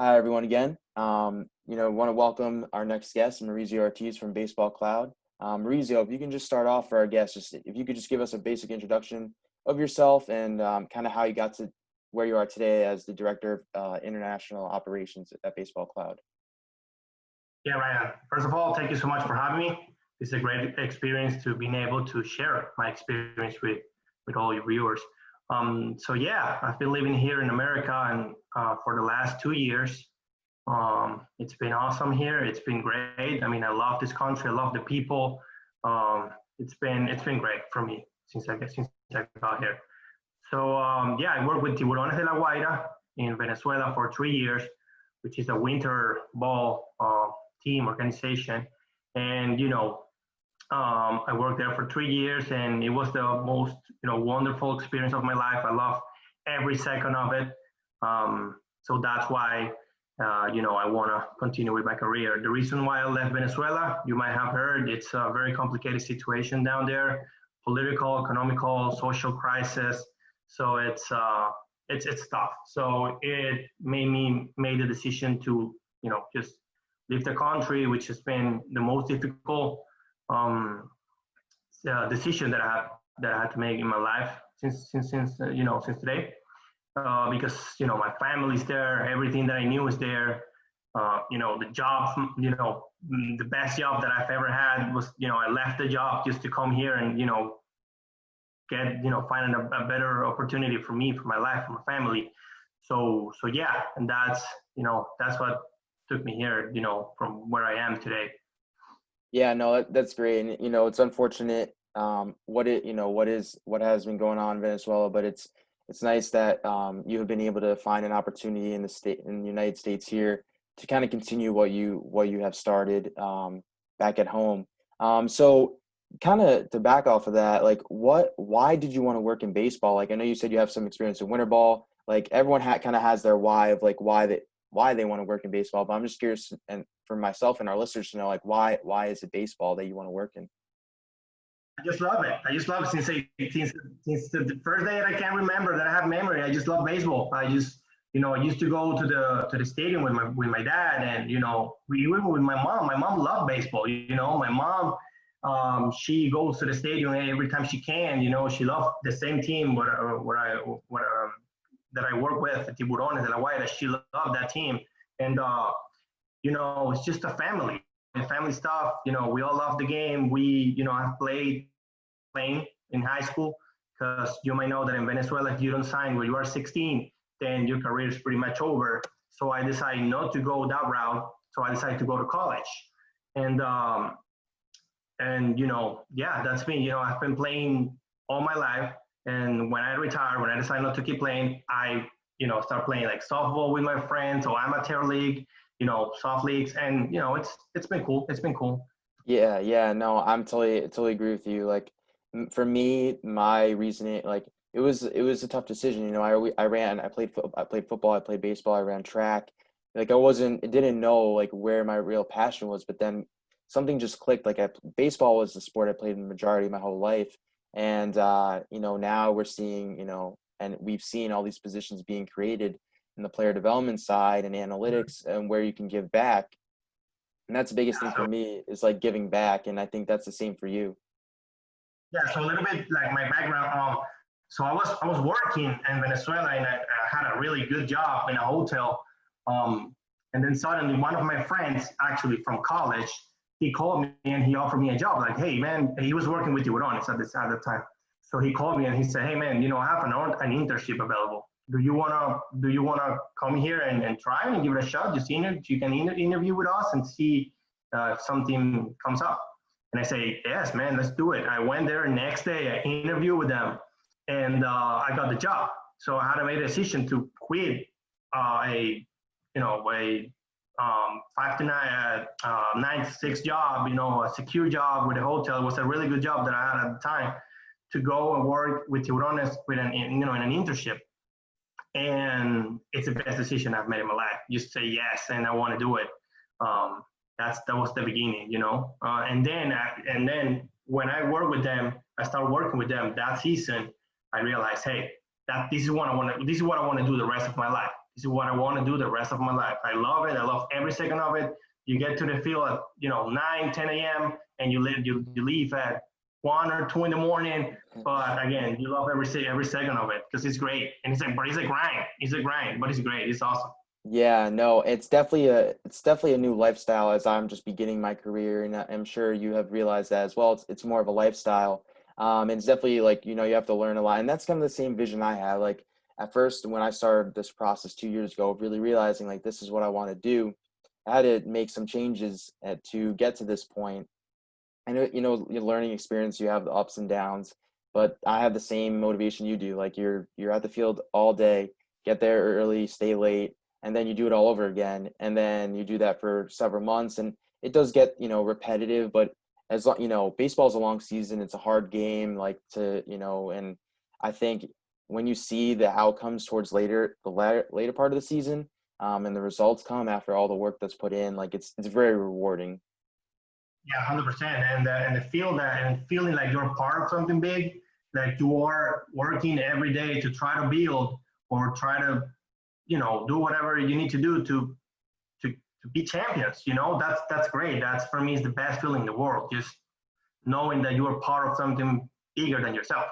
Hi, everyone, again. Want to welcome our next guest, Maurizio Ortiz from BaseballCloud. Maurizio, if you can just start off for our guests, just if you could just give us a basic introduction of yourself and kind of how you got to where you are today as the Director of International Operations at BaseballCloud. Yeah, Ryan. First of all, thank you so much for having me. It's a great experience to being able to share my experience with all your viewers. I've been living here in America and for the last 2 years. It's been awesome here. It's been great. I mean, I love this country. I love the people. It's been great for me since I got here. I work with Tiburones de la Guaira in Venezuela for 3 years, which is a winter ball team organization. And I worked there for 3 years, and it was the most wonderful experience of my life. I love every second of it. So that's why I want to continue with my career. The reason why I left Venezuela, you might have heard, it's a very complicated situation down there, political, economical, social crisis. So it's tough. So it made me the decision to just leave the country, which has been the most difficult decision that I had to make in my life since today. Because my family's there, everything that I knew is there. The job, the best job that I've ever had was, I left the job just to come here and find a better opportunity for me, for my life, for my family. And that's what took me here, from where I am today. Yeah, no, that's great. And, it's unfortunate what has been going on in Venezuela, but it's nice that you have been able to find an opportunity in the United States here to kind of continue what you have started back at home. So kind of to back off of that, like why did you want to work in baseball? Like I know you said you have some experience in winter ball. Like everyone kind of has their why of like why they want to work in baseball. But I'm just curious, and for myself and our listeners to know, like why is it baseball that you want to work in? I just love it. I just love it since the first day that I can remember that I have memory. I just love baseball. I used to go to the stadium with my dad, and even with my mom. My mom loved baseball. My mom, she goes to the stadium every time she can. She loved the same team that I work with, the Tiburones de la Guaira. She loved that team, and it's just a family. And family stuff, we all love the game. We, have playing in high school, because you might know that in Venezuela, if you don't sign when you are 16, then your career is pretty much over. So I decided not to go that route. So I decided to go to college. And that's me. I've been playing all my life. And when I retired, when I decided not to keep playing, I, start playing like softball with my friends or amateur league, soft leagues. And, it's been cool. It's been cool. Yeah, no, I'm totally agree with you. Like for me, my reasoning, like it was a tough decision. I played football, I played baseball, I ran track. Like I didn't know like where my real passion was, but then something just clicked. Like baseball was the sport I played in the majority of my whole life, and now we're seeing and we've seen all these positions being created in the player development side and analytics, and where you can give back. And that's the biggest thing for me is like giving back. And I think that's the same for you. Yeah, so a little bit like my background. So I was working in Venezuela, and I had a really good job in a hotel. And then suddenly one of my friends, actually from college, he called me and he offered me a job. Like, hey man, he was working with Tiburones at the time. So he called me and he said, hey man, I have an internship available. Do you wanna come here and try and give it a shot? You can interview with us and see if something comes up. And I say, yes, man, let's do it. I went there next day, I interviewed with them, and I got the job. So I had to make a decision to quit a 5 to 9 to 6 job, a secure job with a hotel. It was a really good job that I had at the time, to go and work with Tiburones in an internship. And it's the best decision I've made in my life. Just say yes, and I want to do it. That was the beginning, and then when I work with them, I start working with them that season. I realized, hey, this is what I want to do the rest of my life. this is what I want to do the rest of my life. I love it. I love every second of it. You get to the field at 9, 10 a.m. and you leave at 1 or 2 in the morning. But again, you love every second of it because it's great. And but it's a grind. It's a grind, but it's great. It's awesome. Yeah, no, it's definitely a new lifestyle as I'm just beginning my career, and I'm sure you have realized that as well. It's more of a lifestyle, and it's definitely like you have to learn a lot, and that's kind of the same vision I had. Like at first, when I started this process 2 years ago, really realizing like this is what I want to do, I had to make some changes to get to this point. And your learning experience, you have the ups and downs, but I have the same motivation you do. Like you're at the field all day, get there early, stay late, and then you do it all over again, and then you do that for several months, and it does get repetitive. But baseball is a long season; it's a hard game, like and I think when you see the outcomes towards later part of the season, and the results come after all the work that's put in, like it's very rewarding. Yeah, 100%. And the feel that and feeling like you're part of something big, like you are working every day to try to build or try to, do whatever you need to do to be champions. That's great. That's for me is the best feeling in the world. Just knowing that you are part of something bigger than yourself.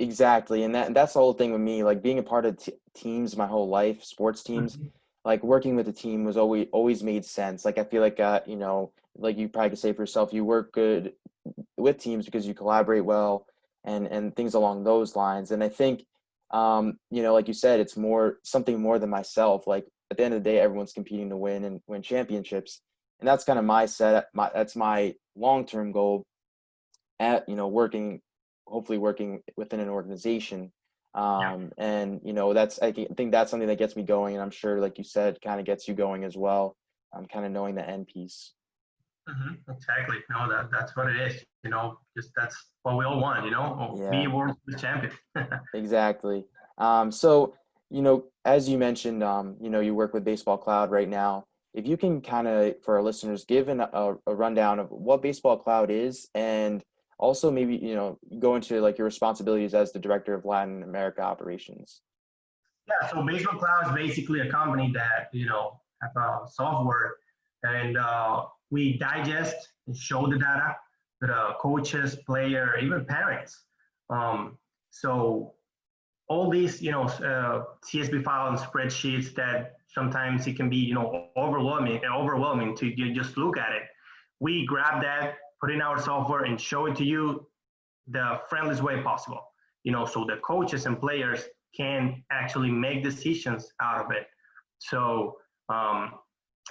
Exactly, and that's the whole thing with me. Like being a part of teams my whole life, sports teams, Mhm. like working with a team was always made sense. Like I feel like like you probably could say for yourself, you work good with teams because you collaborate well and things along those lines. And I think like you said, it's something more than myself. Like at the end of the day, everyone's competing to win and win championships, and that's kind of that's my long-term goal at hopefully working within an organization. Yeah. And that's I think that's something that gets me going, and I'm sure like you said kind of gets you going as well. Kind of knowing the end piece. Exactly. No, that's what it is. Just that's what we all want. Be Yeah, a world champion. exactly. So as you mentioned, you work with Baseball Cloud right now. If you can kind of, for our listeners, give a rundown of what Baseball Cloud is, and also maybe go into like your responsibilities as the director of Latin America operations. Yeah, so Baseball Cloud is basically a company that have a software, and we digest and show the data to the coaches, player, even parents. So all these CSV files and spreadsheets that sometimes it can be overwhelming to just look at it. We grab that, put in our software, and show it to you the friendliest way possible. So the coaches and players can actually make decisions out of it. So,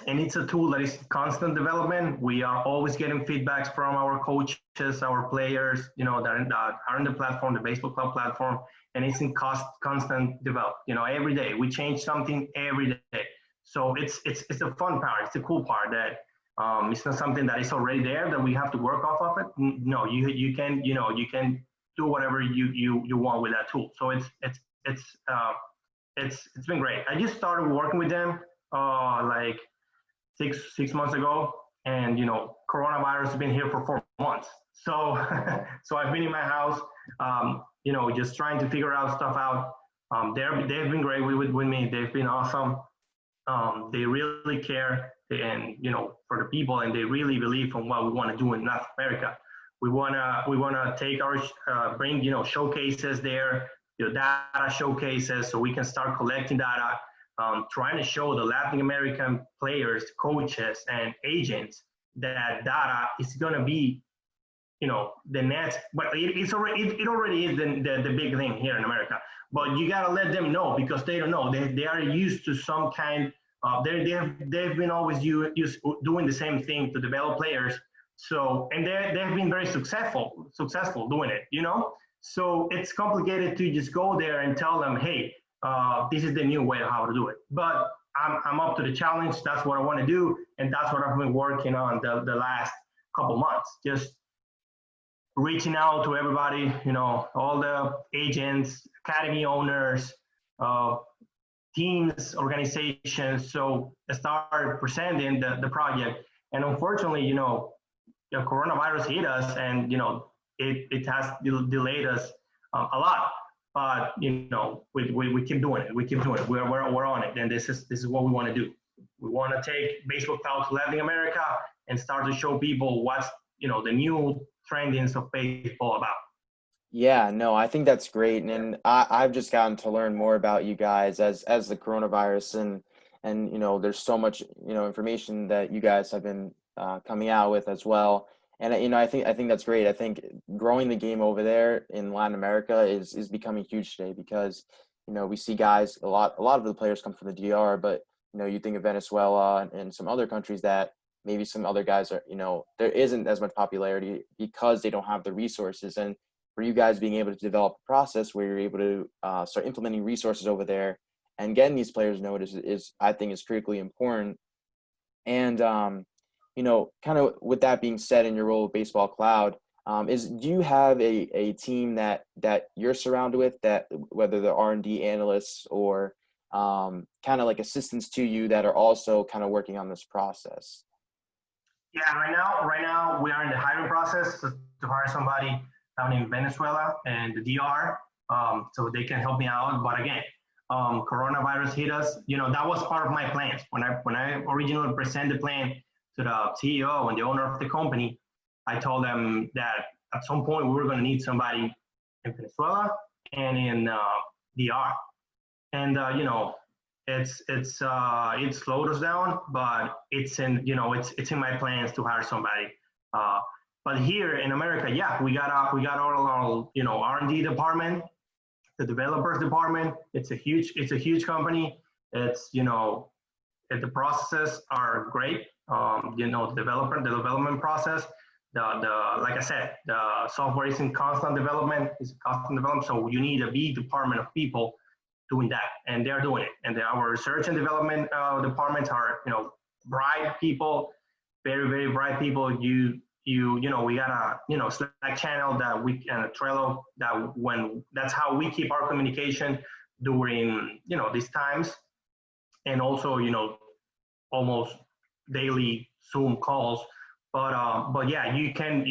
and it's a tool that is constant development. We are always getting feedbacks from our coaches, our players, that are on the platform, the Baseball Club platform, and it's in constant development. Every day we change something every day. So it's a fun part. It's the cool part that it's not something that is already there that we have to work off of it. No, you can do whatever you want with that tool. So it's been great. I just started working with them like six months ago, and coronavirus has been here for 4 months. So so I've been in my house, just trying to figure out stuff out. They've been great with me. They've been awesome. They really care, and for the people, and they really believe in what we want to do in North America. We wanna take our bring showcases there, data showcases, so we can start collecting data, trying to show the Latin American players, coaches, and agents that data is gonna be the next, but it already is the big thing here in America. But you gotta let them know because they don't know. They are used to some kind. They've been always used doing the same thing to develop players. So and they've been very successful doing it. So it's complicated to just go there and tell them, hey, this is the new way of how to do it. But I'm up to the challenge. That's what I want to do, and that's what I've been working on the last couple months. Just reaching out to everybody, all the agents, academy owners, uh, teams, organizations. So I started presenting the project. And unfortunately, the coronavirus hit us and, it has delayed us a lot. but we keep doing it. We keep doing it. We're on it, and this is what we want to do. We want to take baseball cloud to Latin America and start to show people what's the new trendings of baseball about. Yeah, no, I think that's great, and I've just gotten to learn more about you guys as the coronavirus and there's so much information that you guys have been coming out with as well, and I think that's great. I think growing the game over there in Latin America is becoming huge today because we see guys a lot of the players come from the DR, but you think of Venezuela and some other countries that maybe some other guys are there isn't as much popularity because they don't have the resources and for you guys being able to develop a process where you're able to start implementing resources over there and getting these players noticed is I think is critically important. And kind of with that being said, in your role with Baseball Cloud, do you have a team that you're surrounded with that whether they're R&D analysts or kind of like assistants to you that are also kind of working on this process? Yeah, right now we are in the hiring process to hire somebody down in Venezuela and the DR, so they can help me out. But again, coronavirus hit us. That was part of my plans when I originally presented the plan to the CEO and the owner of the company. I told them that at some point we were going to need somebody in Venezuela and in DR, and it slowed us down, but it's in my plans to hire somebody. But here in America, yeah, we got our R&D department, the developers department. It's a huge company. The processes are great. The development process. The like I said, the software is in constant development. So you need a big department of people doing that, and they're doing it. And our research and development departments are bright people, very very bright people. We got a Slack channel that we and a Trello that's how we keep our communication during these times, and also almost daily Zoom calls. But yeah, you can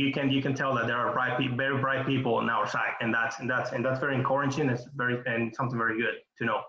tell that there are very bright people on our side, and that's very encouraging. It's and something very good to know.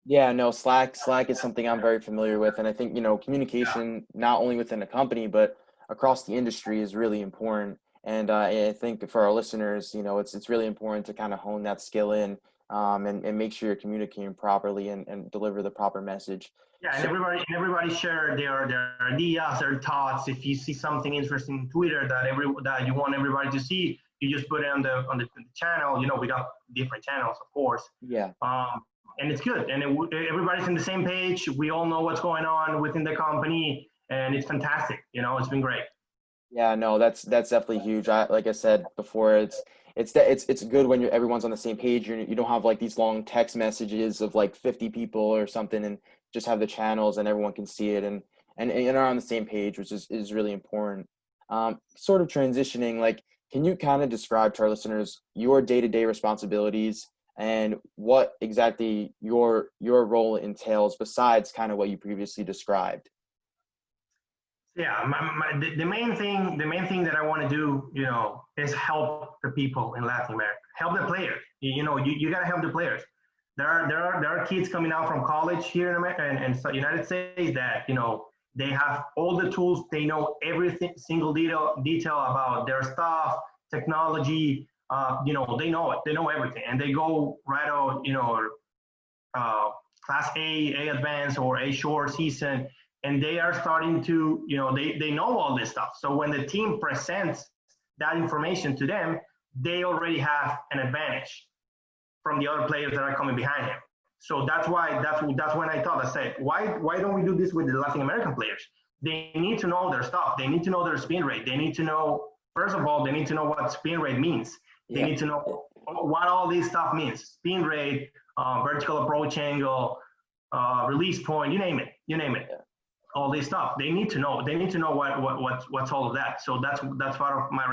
Yeah, no, Slack is something I'm very familiar with, and I think communication not only within a company but across the industry is really important. And I think for our listeners, it's really important to kind of hone that skill in and make sure you're communicating properly and deliver the proper message. Yeah, and So everybody share their ideas, their thoughts. If you see something interesting on Twitter that you want everybody to see, you just put it on the channel. We got different channels, of course. yeah. And it's good, and everybody's on the same page. We all know what's going on within the company, and it's fantastic. It's been great. Yeah, no, that's definitely huge. Like I said before, it's good when everyone's on the same page. You don't have like these long text messages of like 50 people or something, and just have the channels and everyone can see it and are on the same page, which is really important. Sort of transitioning, like, can you kind of describe to our listeners your day-to-day responsibilities and what exactly your role entails besides kind of what you previously described? Yeah, the main thing that I want to do, is help the people in Latin America, help the players. You got to help the players. There are kids coming out from college here in America and United States that they have all the tools. They know everything, single detail about their stuff, technology. They know it. They know everything, and they go right out. Class A advanced or A short season, and they are starting to, they know all this stuff. So when the team presents that information to them, they already have an advantage from the other players that are coming behind him. So that's when I said, why don't we do this with the Latin American players? They need to know their stuff. They need to know their spin rate. They need to know, first of all, they need to know what spin rate means. They Yeah. need to know what all this stuff means. Spin rate, vertical approach angle, release point, you name it. Yeah. All this stuff. They need to know. They need to know what's all of that. So that's part of my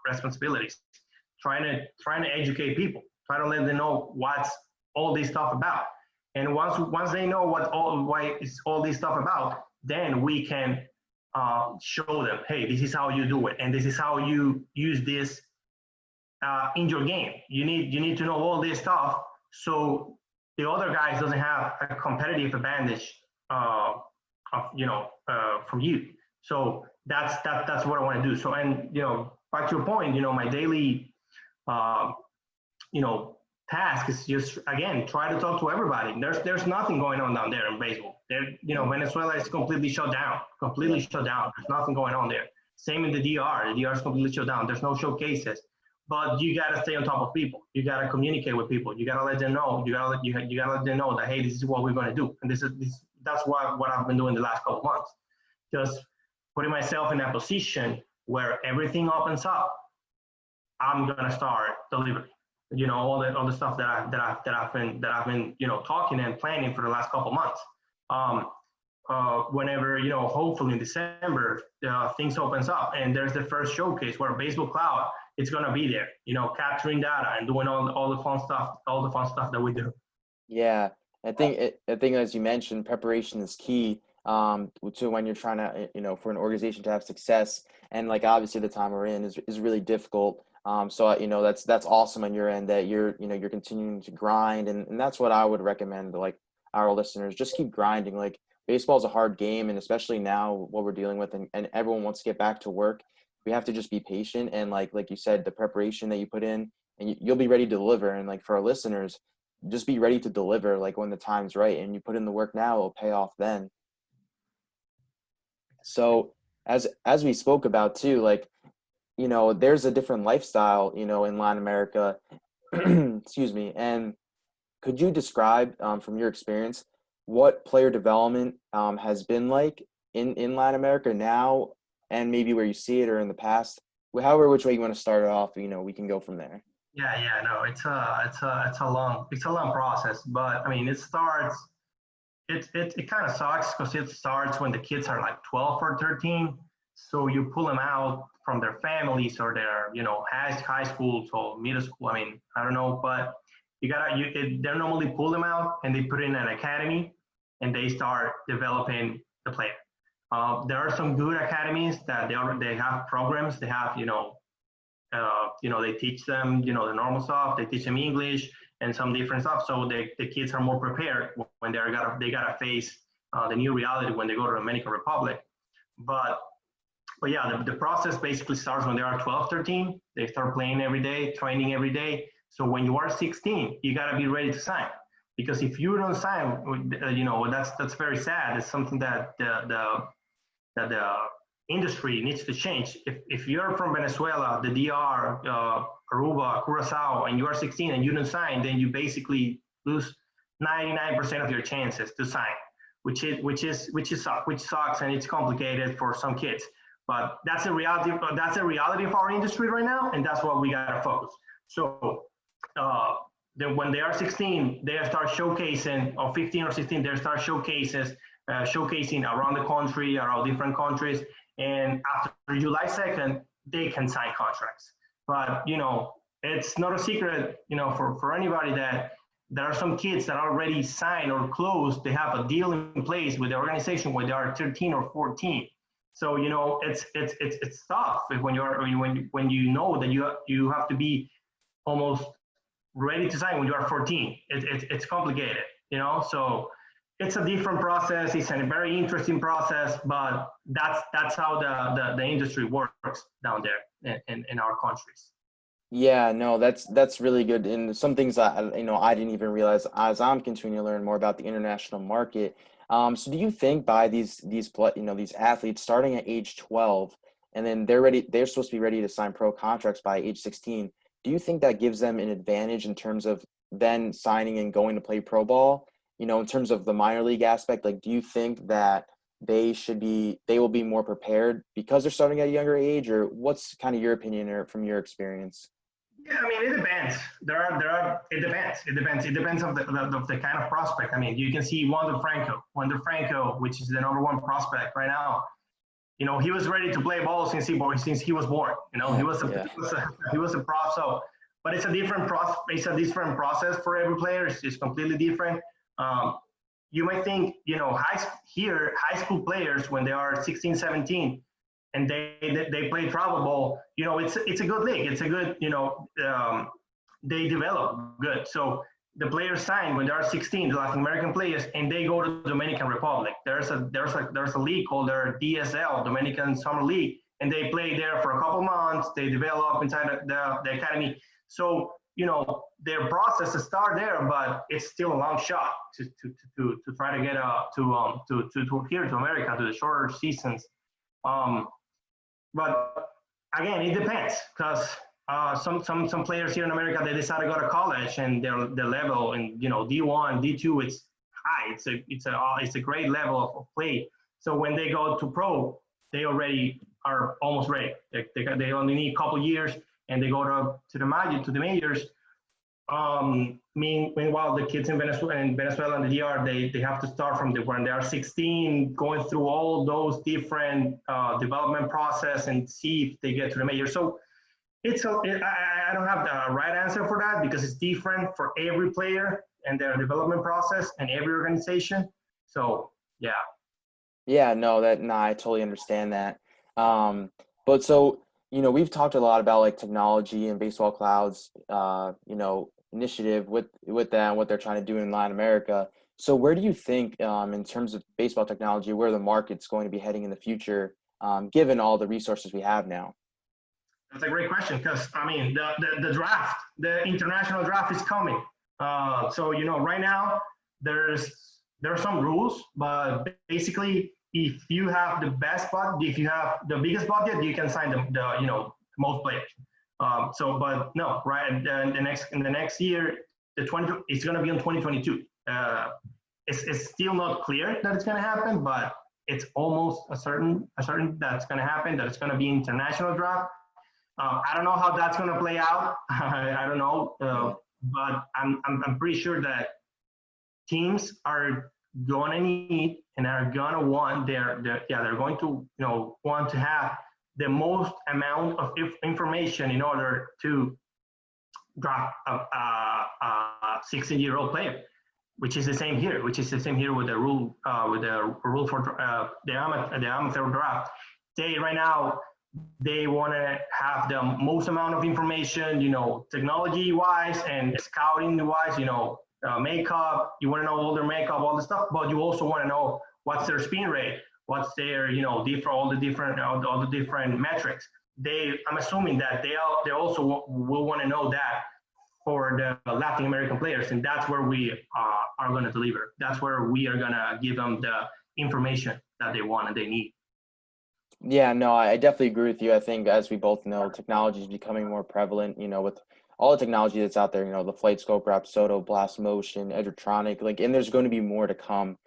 responsibilities. Trying to educate people. Try to let them know what's all this stuff about. And once they know why is all this stuff about, then we can show them, hey, this is how you do it, and this is how you use this in your game. You need to know all this stuff so the other guys doesn't have a competitive advantage from you. So that's what I want to do. So, and back to your point, my daily uh, task is just, again, try to talk to everybody. There's nothing going on down there in baseball. Venezuela is completely shut down. Completely Yeah. shut down. There's nothing going on there. Same in the DR. The DR is completely shut down. There's no showcases. But you gotta stay on top of people. You gotta communicate with people. You gotta let them know. You gotta let them know that, hey, this is what we're gonna do. And that's what I've been doing the last couple of months. Just putting myself in a position where everything opens up, I'm gonna start delivering. All the stuff that I've been talking and planning for the last couple months. Whenever hopefully in December things opens up and there's the first showcase where BaseballCloud it's gonna be there. Capturing data and doing all the fun stuff that we do. Yeah, I think as you mentioned, preparation is key to when you're trying to, for an organization to have success. And like obviously the time we're in is really difficult. So that's awesome on your end that you're continuing to grind, and that's what I would recommend to like our listeners. Just keep grinding. Like baseball is a hard game, and especially now what we're dealing with, and everyone wants to get back to work. We have to just be patient and like you said, the preparation that you put in, and you'll be ready to deliver. And like for our listeners, just be ready to deliver like when the time's right, and you put in the work now, it'll pay off then. So as we spoke about too, like there's a different lifestyle in Latin America. Excuse me. And could you describe from your experience what player development has been like in Latin America now, and maybe where you see it or in the past? However, which way you want to start it off, we can go from there. Yeah, no, it's a long process, but I mean, it kind of sucks because it starts when the kids are like 12 or 13. So you pull them out from their families or their, high schools or middle school. I mean, I don't know, but they normally pull them out and they put in an academy and they start developing the player. There are some good academies that they have programs. They have, they teach them, the normal stuff. They teach them English and some different stuff. So the kids are more prepared when they gotta face the new reality when they go to the Dominican Republic. But yeah, the process basically starts when they are 12, 13. They start playing every day, training every day. So when you are 16, you gotta be ready to sign. Because if you don't sign, that's very sad. It's something that the industry needs to change. If you're from Venezuela, the DR, Aruba, Curacao, and you are 16 and you don't sign, then you basically lose 99% of your chances to sign, which sucks, and it's complicated for some kids. But that's a reality. That's a reality of our industry right now, and that's what we gotta focus. So then when they are 16, they start showcasing, or 15 or 16, they start showcasing around the country, around different countries. And after July 2nd, they can sign contracts. But, it's not a secret, for anybody that there are some kids that already signed or closed. They have a deal in place with the organization when they are 13 or 14. So, it's tough when you know that you have to be almost ready to sign when you are 14. It's complicated, so it's a different process. It's a very interesting process, but that's how the industry works down there in our countries. Yeah, no, that's really good. And some things I didn't even realize as I'm continuing to learn more about the international market. So do you think by these athletes starting at age 12, and then they're supposed to be ready to sign pro contracts by age 16, do you think that gives them an advantage in terms of then signing and going to play pro ball? In terms of the minor league aspect, like, do you think that they will be more prepared because they're starting at a younger age, or what's kind of your opinion or from your experience? Yeah, I mean, it depends. It depends. It depends of the kind of prospect. I mean, you can see Wander Franco, which is the number one prospect right now. He was ready to play ball since he was born. He was a Yeah. he was a pro. So, but it's a different process. It's a different process for every player. It's completely different. You might think, high school players when they are 16, 17, and they play travel ball. It's a good league. It's a good, they develop good. So the players sign when they are 16, the Latin American players, and they go to the Dominican Republic. There's a league called their DSL, Dominican Summer League, and they play there for a couple months. They develop inside the academy. So their process to start there, but it's still a long shot to try to get to here to America, to the shorter seasons. But again, it depends because some players here in America, they decide to go to college and their level in D1, D2, it's high. It's a great level of play. So when they go to pro, they already are almost ready. They only need a couple years, and they go to the majors. Meanwhile, the kids in Venezuela and the DR, they have to start from when they are 16, going through all those different development process and see if they get to the major. So I don't have the right answer for that because it's different for every player and their development process and every organization. So yeah. Yeah, no, I totally understand that. But so, we've talked a lot about like technology and BaseballCloud's, initiative with that and what they're trying to do in Latin America. So where do you think, in terms of baseball technology, where the market's going to be heading in the future, given all the resources we have now? That's a great question because the draft, the international draft is coming. So right now there are some rules, but basically if you have the best budget, if you have the biggest budget, you can sign the most players. But no, right? In the next year, it's going to be in 2022. It's still not clear that it's going to happen, but it's almost a certain that's going to happen. That it's going to be international draft. I don't know how that's going to play out. I don't know, but I'm pretty sure that teams are going to need and are going to want they're going to want to have the most amount of information in order to draft a 16-year-old player, which is the same here. Which is the same here with the rule for the amateur draft. Right now they want to have the most amount of information, technology-wise and scouting-wise, makeup. You want to know all their makeup, all the stuff, but you also want to know what's their spin rate, what's their, all the different metrics. I'm assuming that they also will want to know that for the Latin American players, and that's where we are going to deliver. That's where we are going to give them the information that they want and they need. Yeah, no, I definitely agree with you. I think, as we both know, technology is becoming more prevalent, with all the technology that's out there, the Flight Scope, Rapsodo, Blast Motion, Edgertronic, and there's going to be more to come,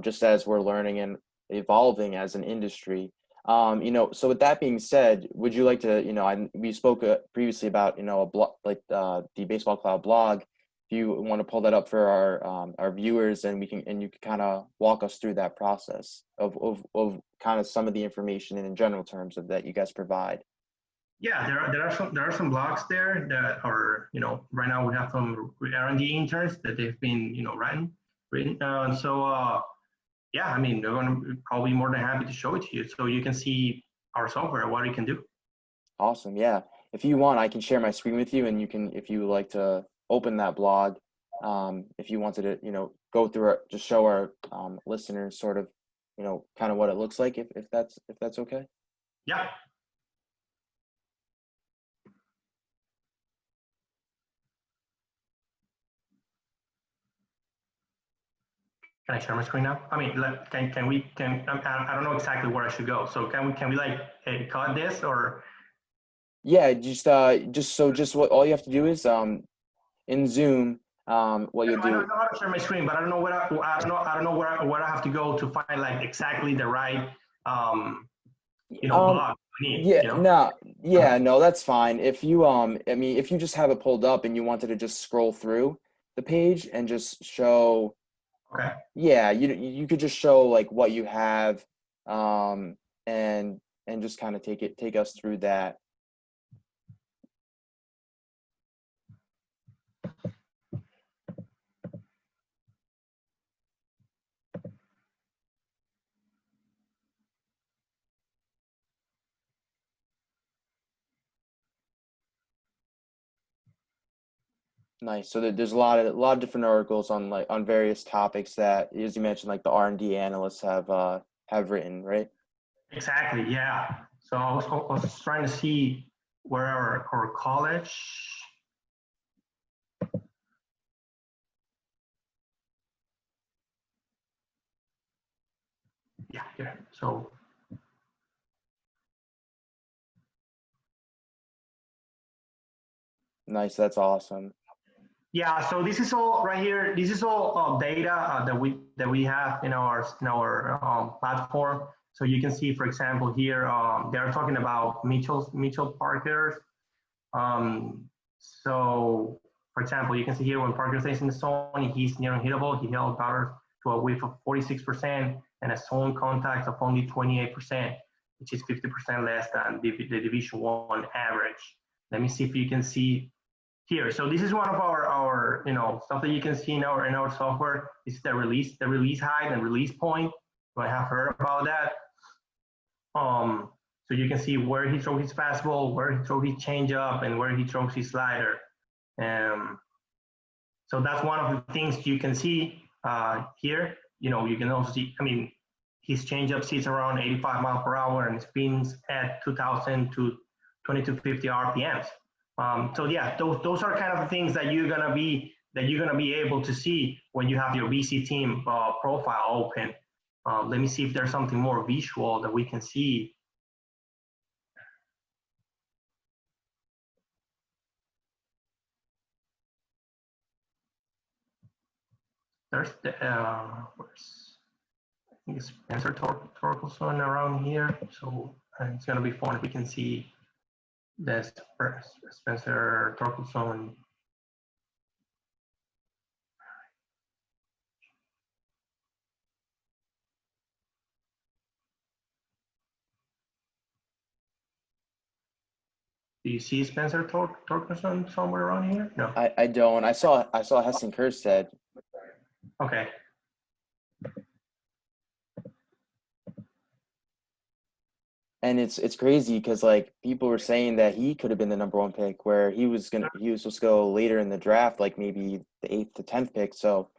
just as we're learning and evolving as an industry. So with that being said, would you like to, we spoke previously about, a blog, like the BaseballCloud blog. If you want to pull that up for our viewers, and you can kind of walk us through that process of kind of some of the information and in general terms of that you guys provide. Yeah, there are some blogs there that are, right now we have some R&D interns that they've been written. Yeah, they're going to probably be more than happy to show it to you so you can see our software, what it can do. Awesome. Yeah, if you want, I can share my screen with you, and you can, if you would like to open that blog, if you wanted to go through it, just show our listeners sort of kind of what it looks like, if that's okay. Yeah. Can I share my screen now? Can we I don't know exactly where I should go. So can we like cut this or? Yeah, just what all you have to do is in Zoom, what you'll do. I know how to share my screen, but I don't know where I have to go to find like exactly the right blog. No, that's fine. If you if you just have it pulled up and you wanted to just scroll through the page and just show. Okay. Yeah, you could just show like what you have, and just kind of take us through that. Nice. So there's a lot of different articles on like on various topics that, as you mentioned, like the R&D analysts have written, right? Exactly. Yeah. So I was trying to see where our college. Yeah. Yeah. So Nice. That's awesome. yeah. So this is all right here. This is all data that we have in our platform. So you can see, for example, here they are talking about Mitchell Parker's. Um, so, for example, you can see here when Parker stays in the zone, he's near unhittable. He held batters to a whiff of 46% and a zone contact of only 28%, which is 50% less than the Division One average. Let me see if you can see here. So this is one of our stuff that you can see in our software. This is the release height and release point. You might have heard about that. So you can see where he throws his fastball, where he throws his changeup, and where he throws his slider. Um, so that's one of the things you can see here. You can also see, his changeup sits around 85 miles per hour and spins at 2,000 to 2,250 RPMs. So yeah, those are kind of the things that you're gonna be able to see when you have your BC team profile open. Let me see if there's something more visual that we can see. There's the I think it's Spencer Torkelson around here. So it's gonna be fun if we can see this Spencer Torkelson. Do you see Spencer Torkelson somewhere around here? No. I don't. I saw Heston Kjerstad. Okay. And it's crazy because like people were saying that he could have been the number one pick, where he was supposed to go later in the draft, like maybe the eighth to 10th pick. So,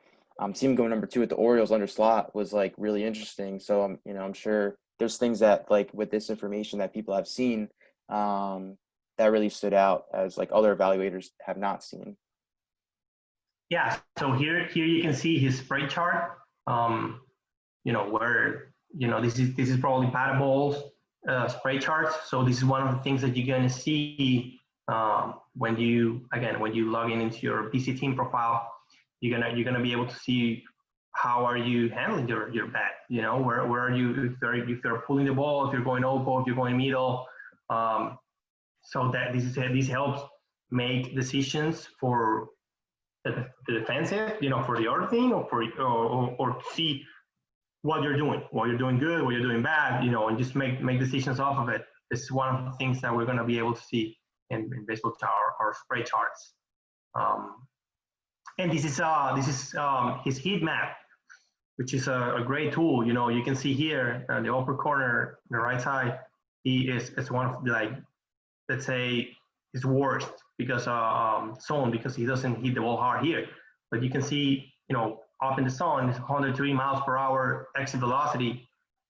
seeing him go number two with the Orioles under slot was like really interesting. So I'm sure there's things that like with this information that people have seen, that really stood out as like other evaluators have not seen. Yeah. So here you can see his spray chart. Where this is probably batted balls spray charts. So this is one of the things that you're going to see when you log into your BC team profile. You're gonna be able to see how are you handling your bat. Where are you if you're pulling the ball, if you're going open, if you're going middle. So that this helps make decisions for the defensive, for the other team, or to see what you're doing good, what you're doing bad, and just make decisions off of it. This is one of the things that we're going to be able to see in baseball our spray charts. And this is his heat map, which is a great tool. You can see here in the upper corner, the right side, he is one of the, like, let's say, his worst because zone, because he doesn't hit the ball hard here. But you can see, up in the zone is 103 miles per hour exit velocity,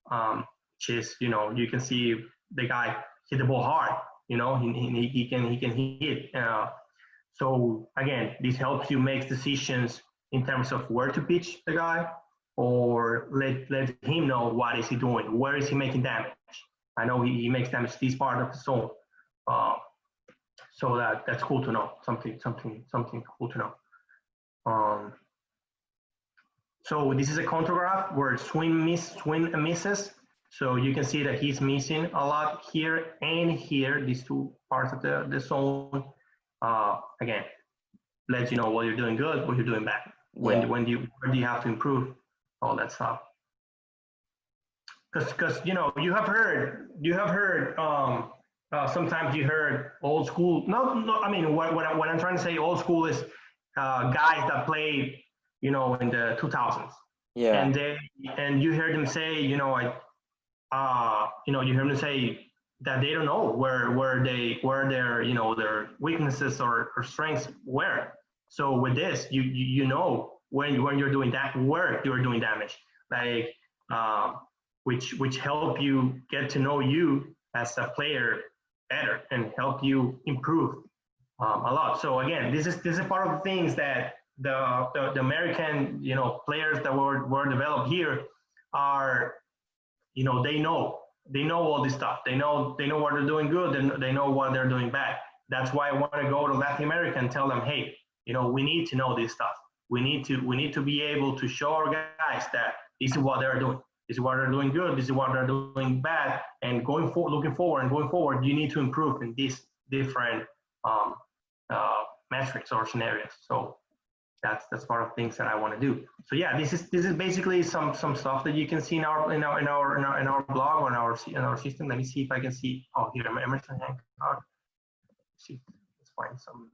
which is, you can see the guy hit the ball hard. He can hit. So again, this helps you make decisions in terms of where to pitch the guy, or let him know what is he doing, where is he making damage. I know he makes damage this part of the zone. So that's cool to know. Something cool to know. So this is a contour graph where swing and misses. So you can see that he's missing a lot here and here, these two parts of the zone. Again, lets you know what you're doing good, what you're doing bad. Where do you have to improve, all that stuff. Because you have heard sometimes you heard old school. No. I mean, what I'm trying to say, old school is guys that played, in the 2000s. Yeah. And you heard them say, you heard them say that they don't know where their weaknesses or strengths were. So with this, you know when you're doing that, where you're doing damage, like which help you get to know you as a player better and help you improve a lot. So again, this is part of the things that the American players that were developed here are, they know all this stuff. They know what they're doing good and they know what they're doing bad. That's why I want to go to Latin America and tell them, hey, we need to know this stuff. We need to be able to show our guys that this is what they're doing. This is what they're doing good. This is what they're doing bad. And looking forward and going forward, you need to improve in these different um, metrics or scenarios. So that's part of things that I want to do. So yeah, this is basically some stuff that you can see in our blog or in our system. Let me see if I can see. Oh, here, Emerson Hancock. Let's see, let's find some.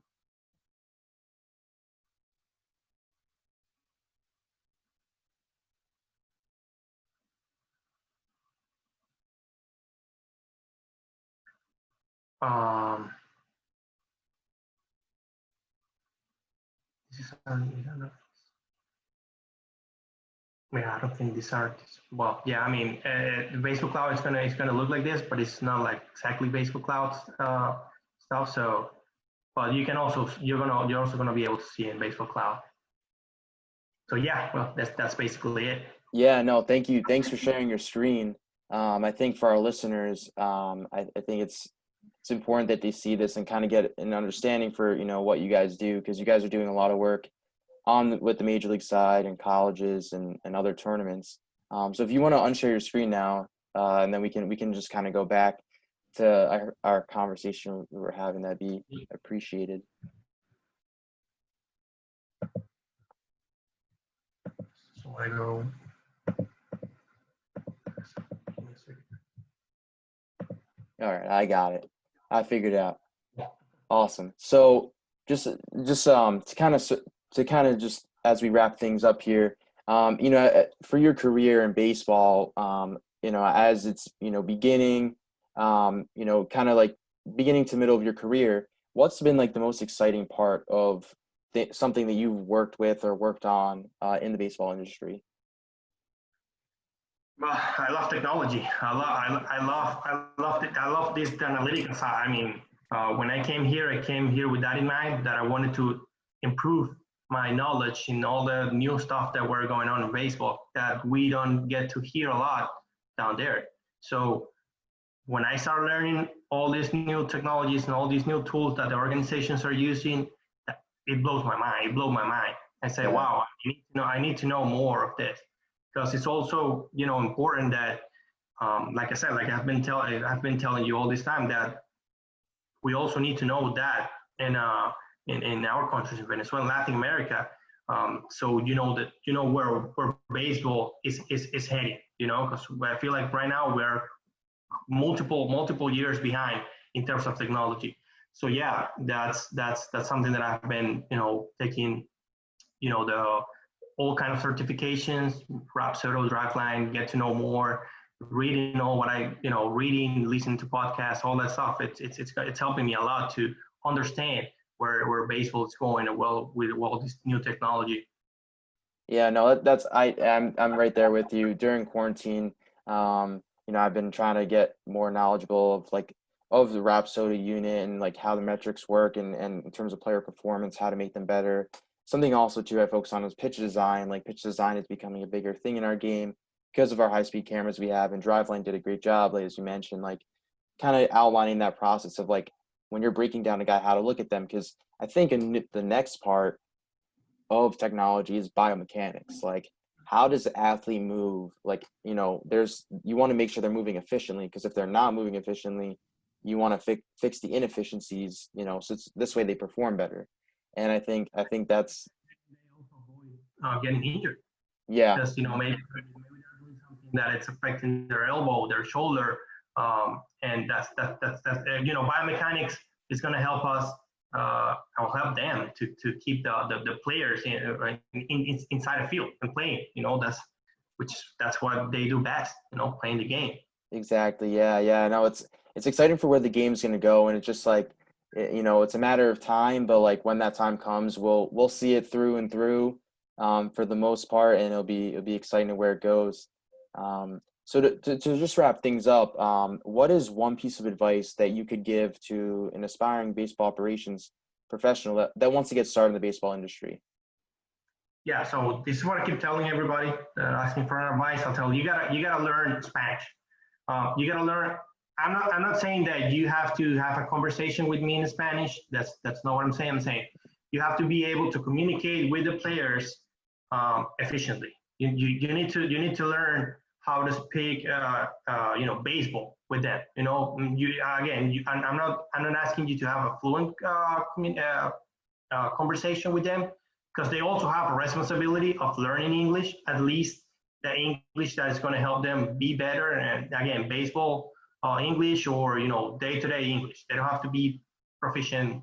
Um, this is I don't know. Yeah, I don't think these are. Well, yeah, I mean, BaseballCloud is gonna look like this, but it's not like exactly BaseballCloud stuff. So, but you can also you're also gonna be able to see in BaseballCloud. So yeah, well, that's basically it. Yeah, no, thank you. Thanks for sharing your screen. I think for our listeners, I think it's important that they see this and kind of get an understanding for, what you guys do, because you guys are doing a lot of work with the major league side and colleges and other tournaments. So if you want to unshare your screen now, and then we can just kind of go back to our conversation we were having, that'd be appreciated. So I go. All right, I got it. I figured it out. Awesome. So to kind of just as we wrap things up here, for your career in baseball, as it's beginning, kind of like beginning to middle of your career, what's been like the most exciting part of something that you've worked with or worked on in the baseball industry? Well, I love technology. I love this analytical side. I mean, when I came here with that in mind, that I wanted to improve my knowledge in all the new stuff that were going on in baseball that we don't get to hear a lot down there. So when I started learning all these new technologies and all these new tools that the organizations are using, it blows my mind. It blew my mind. I say, Yeah. wow, I need to know more of this, because it's also important that, like I said, like I've been telling you all this time, that we also need to know that in our countries, in Venezuela, Latin America, so where baseball is heading, because I feel like right now we're multiple years behind in terms of technology. So yeah, that's something that I've been taking, the all kind of certifications, Rapsodo, Driveline, get to know more, reading all what reading, listening to podcasts, all that stuff. It's helping me a lot to understand where baseball is going, and with all this new technology. Yeah, no, I'm right there with you. During quarantine, I've been trying to get more knowledgeable of the Rapsoda unit and like how the metrics work and in terms of player performance, how to make them better. Something also too I focus on is pitch design. Like pitch design is becoming a bigger thing in our game because of our high-speed cameras we have, and Driveline did a great job, like as you mentioned, like kind of outlining that process of like when you're breaking down a guy, how to look at them. Because I think the next part of technology is biomechanics. Like, how does the athlete move? Like, you want to make sure they're moving efficiently, because if they're not moving efficiently, you want to fix the inefficiencies, so this way they perform better. And I think that's, Getting injured, yeah, because maybe they're doing something that it's affecting their elbow, their shoulder, and that's biomechanics is going to help us. I'll help them to keep the players inside the field and playing. That's what they do best. Playing the game. exactly. Yeah. No, it's exciting for where the game's going to go. And it's just like, it's a matter of time, but like when that time comes, we'll see it through and through, for the most part, and it'll be exciting to where it goes. So to just wrap things up, what is one piece of advice that you could give to an aspiring baseball operations professional that wants to get started in the baseball industry? Yeah, so this is what I keep telling everybody that asks me for advice. I'll tell you, you gotta learn Spanish. You gotta learn. I'm not saying that you have to have a conversation with me in Spanish. That's not what I'm saying. I'm saying you have to be able to communicate with the players efficiently. You need to learn how to speak baseball with them. I'm not asking you to have a fluent conversation with them, because they also have a responsibility of learning English, at least the English that is going to help them be better. And again, baseball English, or day-to-day English. They don't have to be proficient,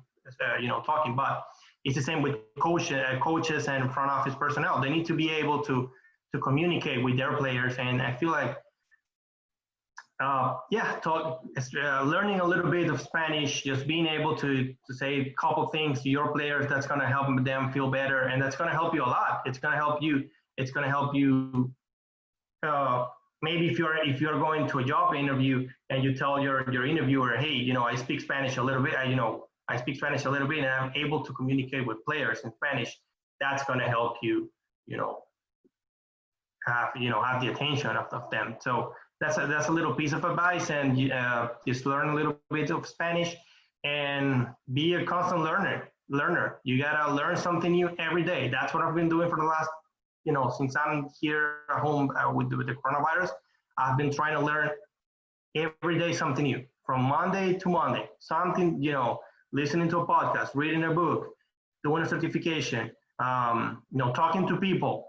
talking. But it's the same with coaches and front office personnel. They need to be able to communicate with their players. And I feel like learning a little bit of Spanish, just being able to say a couple things to your players, that's going to help them feel better, and that's going to help you a lot. It's going to help you. It's going to help you. Maybe if you're going to a job interview and you tell your interviewer, hey, I speak Spanish a little bit. I speak Spanish a little bit, and I'm able to communicate with players in Spanish. That's going to help you. Have the attention of them. So that's a little piece of advice, and just learn a little bit of Spanish and be a constant learner. You gotta learn something new every day. That's what I've been doing for the last, since I'm here at home with the coronavirus. I've been trying to learn every day something new, from Monday to Monday. Something, listening to a podcast, reading a book, doing a certification, talking to people.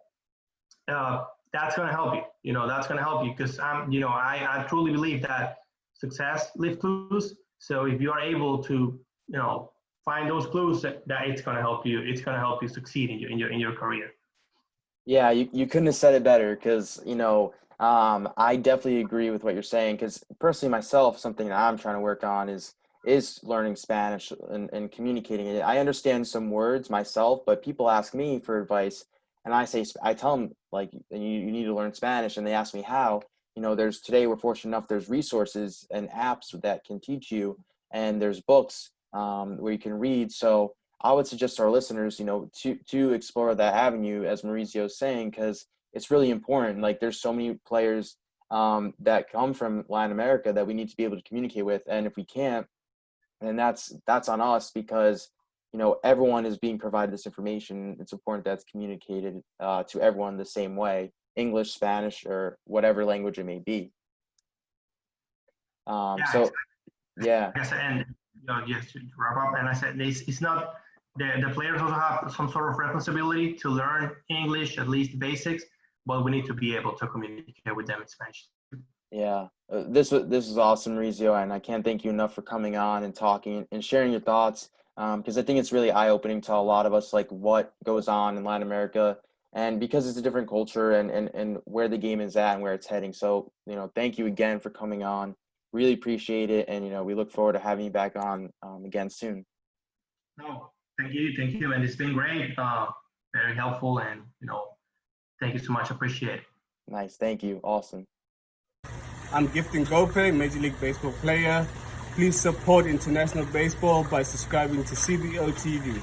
That's going to help you. That's going to help you, because I truly believe that success leaves clues. So if you are able to, find those clues, that it's going to help you. It's going to help you succeed in your career. Yeah, you couldn't have said it better, because I definitely agree with what you're saying, because personally myself, something that I'm trying to work on is learning Spanish and communicating it. I understand some words myself, but people ask me for advice, and I tell them, like, you need to learn Spanish, and they ask me how. Today we're fortunate enough, there's resources and apps that can teach you, and there's books where you can read. So I would suggest to our listeners, to explore that avenue, as Maurizio is saying, because it's really important. Like, there's so many players that come from Latin America that we need to be able to communicate with, and if we can't, then that's on us, because everyone is being provided this information. It's important that it's communicated to everyone the same way, English, Spanish, or whatever language it may be. So yeah. Yes, and just to wrap up, and I said it's not the players also have some sort of responsibility to learn English, at least the basics, but we need to be able to communicate with them in Spanish. Yeah, this is awesome, Maurizio, and I can't thank you enough for coming on and talking and sharing your thoughts, because I think it's really eye-opening to a lot of us, like what goes on in Latin America, and because it's a different culture and where the game is at and where it's heading. So, thank you again for coming on. Really appreciate it, and we look forward to having you back on again soon. No, thank you, and it's been great, very helpful, and thank you so much. Appreciate it. Nice, thank you, awesome. I'm Gifting Gope, Major League Baseball player. Please support international baseball by subscribing to CBO TV.